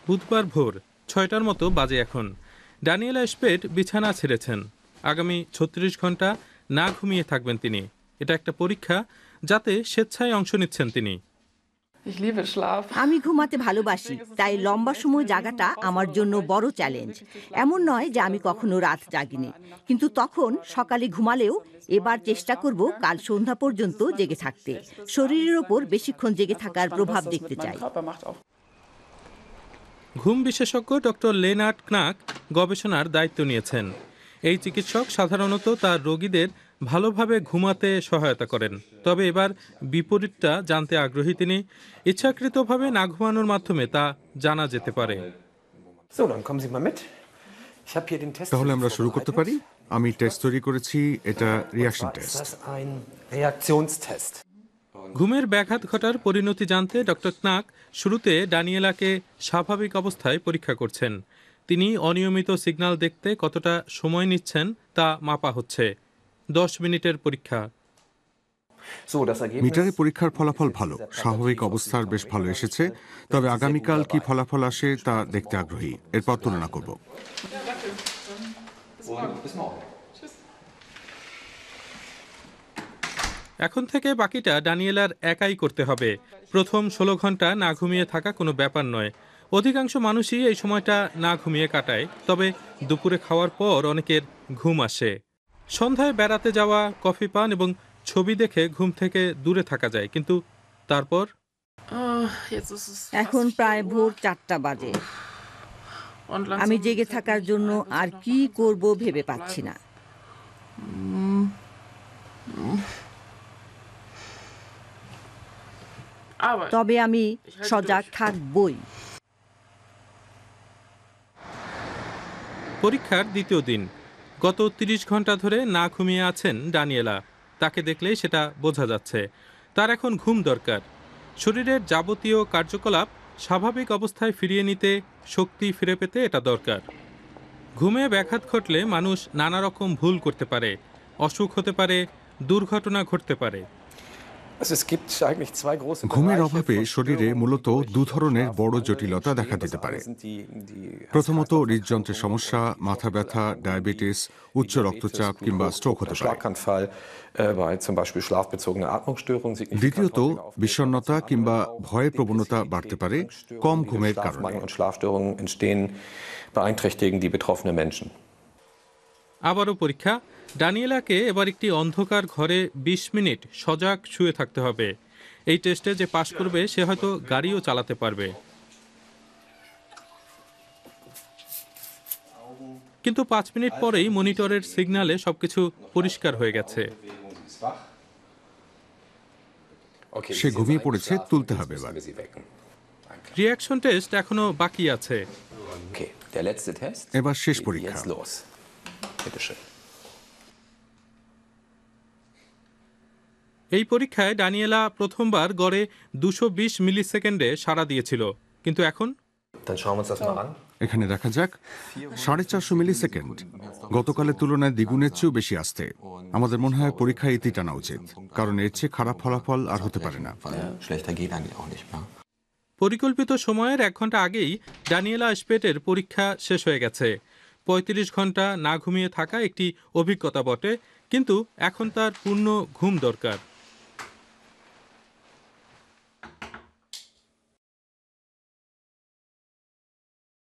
বুধবার ভোর ৬টার মতো বাজে এখন। ড্যানিয়েলা স্পেট বিছানা ছেড়েছেন। আগামী ৩৬ ঘন্টা না ঘুমিয়ে থাকবেন তিনি। এটা একটা পরীক্ষা, যাতে স্বেচ্ছায় অংশ নিচ্ছেন তিনি। আমি ঘুমাতে ভালোবাসি, তাই লম্বা সময় জাগাটা আমার জন্য বড় চ্যালেঞ্জ। এমন নয় যে আমি কখনো রাত জাগিনি, কিন্তু তখন সকালে ঘুমালেও এবার চেষ্টা করব কাল সন্ধ্যা পর্যন্ত জেগে থাকতে। শরীরের ওপর বেশিক্ষণ জেগে থাকার প্রভাব দেখতে চাই। ঘুম বিশেষজ্ঞ ডক্টর লেনার্ড ক্নাক গবেষণার দায়িত্ব নিয়েছেন। এই চিকিৎসক সাধারণত তার রোগীদের ভালোভাবে ঘুমাতে সহায়তা করেন, তবে এবার বিপরীতটা জানতে আগ্রহী তিনি। ইচ্ছাকৃতভাবে না ঘুমানোর মাধ্যমে তা জানা যেতে পারে। তাহলে আমরা শুরু করতে পারি। আমি টেস্ট তৈরি করেছি, এটা রিঅ্যাকশন টেস্ট। ঘুমের ব্যাঘাত ঘটার পরিণতি জানতে ডক্টর ক্নাক শুরুতে ড্যানিয়েলাকে স্বাভাবিক অবস্থায় পরীক্ষা করছেন। তিনি অনিয়মিত সিগন্যাল দেখতে কতটা সময় নিচ্ছেন তা মাপা হচ্ছে। 10 মিনিটের পরীক্ষা। মিটারে পরীক্ষার ফলাফল ভালো, স্বাভাবিক অবস্থার বেশ ভালো এসেছে। তবে আগামীকাল কি ফলাফল আসে তা দেখতে আগ্রহী। এরপর তুলনা করব। এখন থেকে বাকিটা ড্যানিয়েলার একাই করতে হবে। প্রথম 16 ঘন্টা না ঘুমিয়ে থাকা কোনো ব্যাপার নয়। অধিকাংশ মানুষই এই সময়টা না ঘুমিয়ে কাটায়, তবে দুপুরে খাওয়ার পর অনেকের ঘুম আসে। সন্ধ্যায় বেড়াতে যাওয়া, কফি পান এবং ছবি দেখে ঘুম থেকে দূরে থাকা যায়, কিন্তু তারপর এখন প্রায় ভোর 4টা বাজে। আমি জেগে থাকার জন্য আর কি করব ভেবে পাচ্ছি না। তবে আমি সজাগ থাকবই। পরীক্ষার দ্বিতীয় দিন। গত 30 ঘন্টা ধরে না ঘুমিয়ে আছেন ড্যানিয়েলা। তাকে দেখলেই সেটা বোঝা যাচ্ছে। তার এখন ঘুম দরকার। শরীরের যাবতীয় কার্যকলাপ স্বাভাবিক অবস্থায় ফিরিয়ে নিতে, শক্তি ফিরে পেতে এটা দরকার। ঘুমে ব্যাঘাত ঘটলে মানুষ নানা রকম ভুল করতে পারে। অসুখ হতে পারে, দুর্ঘটনা ঘটতে পারে। ঘুমের অভাবে শরীরে মূলত দু ধরনের বড় জটিলতা দেখা দিতে পারে। প্রথমত, হৃদযন্ত্রের সমস্যা, মাথা ব্যথা, ডায়াবেটিস, উচ্চ রক্তচাপ কিংবা স্ট্রোক হতে পারে। দ্বিতীয়ত, বিষণ্ণতা কিংবা ভয়ের প্রবণতা বাড়তে পারে কম ঘুমের কারণে। আবারও পরীক্ষা। ড্যানিয়েলাকে এবার একটি অন্ধকার ঘরে 20 মিনিট সজাগ শুয়ে থাকতে হবে। এই টেস্টে যে পাশ করবে সে হয়তো গাড়িও চালাতে পারবে। কিন্তু 5 মিনিট পরেই মনিটরের সিগন্যালে সবকিছু পরিষ্কার হয়ে গেছে। সে ঘুমিয়ে পড়েছে, তুলতে হবে এবার। রিঅ্যাকশন টেস্ট এখনো বাকি আছে। এবার শেষ পরীক্ষা। এই পরীক্ষায় ড্যানিয়েলা প্রথমবার গড়ে 220 মিলিসেকেন্ডে সাড়া দিয়েছিল, কিন্তু এখন এখানে দেখা যাক 450 মিলিসেকেন্ড। গতকালের তুলনায় দ্বিগুণের চেয়েও বেশি আসতে। আমাদের মনে হয় পরীক্ষায় ইতি টানা উচিত, কারণ এর চেয়ে খারাপ ফলাফল আর হতে পারে না। পরিকল্পিত সময়ের 1 ঘন্টা আগেই ড্যানিয়েলা স্পেটের পরীক্ষা শেষ হয়ে গেছে। 35 ঘন্টা না ঘুমিয়ে থাকা একটি অভিজ্ঞতা বটে, কিন্তু এখন তার পূর্ণ ঘুম দরকার।